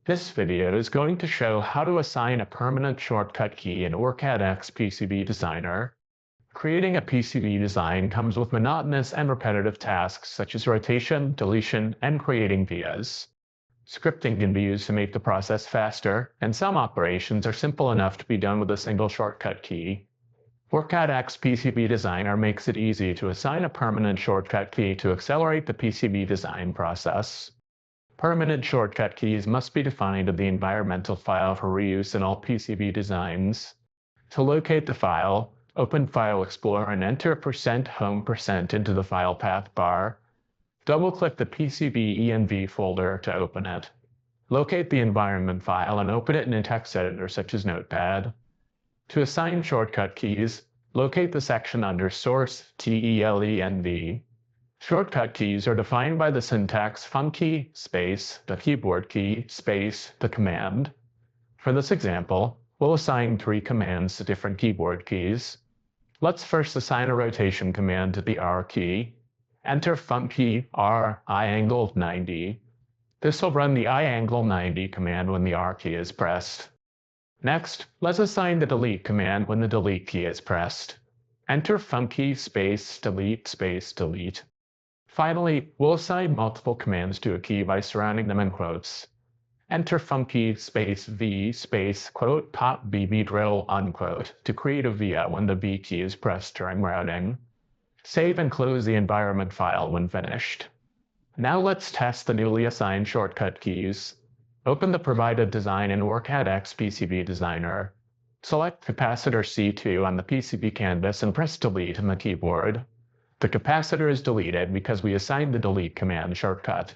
This video is going to show how to assign a permanent shortcut key in OrCAD PCB Designer. Creating a PCB design comes with monotonous and repetitive tasks such as rotation, deletion, and creating vias. Scripting can be used to make the process faster, and some operations are simple enough to be done with a single shortcut key. OrCAD PCB Designer makes it easy to assign a permanent shortcut key to accelerate the PCB design process. Permanent shortcut keys must be defined in the environmental file for reuse in all PCB designs. To locate the file, open File Explorer and enter %home% into the file path bar. Double-click the PCB env folder to open it. Locate the environment file and open it in a text editor such as Notepad. To assign shortcut keys, locate the section under Source TELENV. Shortcut keys are defined by the syntax funky space the keyboard key space the command. For this example, we'll assign 3 commands to different keyboard keys. Let's first assign a rotation command to the R key. Enter funky R I angle 90. This will run the I angle 90 command when the R key is pressed. Next, let's assign the delete command when the delete key is pressed. Enter funky space delete. Finally, we'll assign multiple commands to a key by surrounding them in quotes. Enter funky space V space quote pop BB drill unquote to create a via when the V key is pressed during routing. Save and close the environment file when finished. Now let's test the newly assigned shortcut keys. Open the provided design in OrCAD PCB Designer. Select capacitor C2 on the PCB canvas and press delete on the keyboard. The capacitor is deleted because we assigned the delete command shortcut.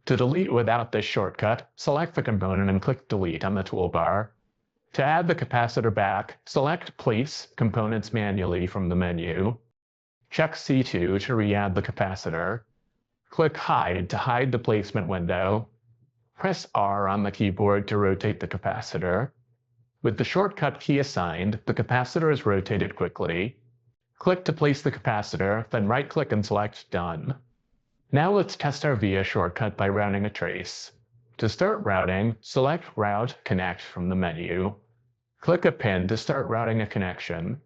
To delete without this shortcut, select the component and click delete on the toolbar. To add the capacitor back, select place components manually from the menu. Check C2 to re-add the capacitor. Click hide to hide the placement window. Press R on the keyboard to rotate the capacitor. With the shortcut key assigned, the capacitor is rotated quickly. Click to place the capacitor, then right-click and select Done. Now let's test our via shortcut by routing a trace. To start routing, select Route Connect from the menu. Click a pin to start routing a connection.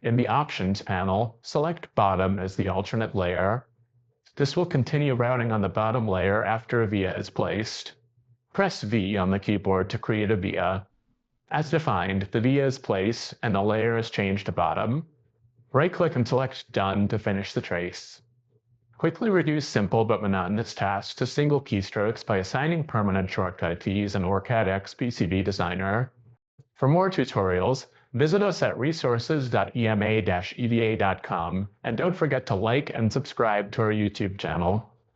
In the Options panel, select Bottom as the alternate layer. This will continue routing on the bottom layer after a via is placed. Press V on the keyboard to create a via. As defined, the via is placed and the layer is changed to bottom. Right-click and select Done to finish the trace. Quickly reduce simple but monotonous tasks to single keystrokes by assigning permanent shortcut keys in OrCAD PCB Designer. For more tutorials, visit us at resources.ema-eda.com and don't forget to like and subscribe to our YouTube channel.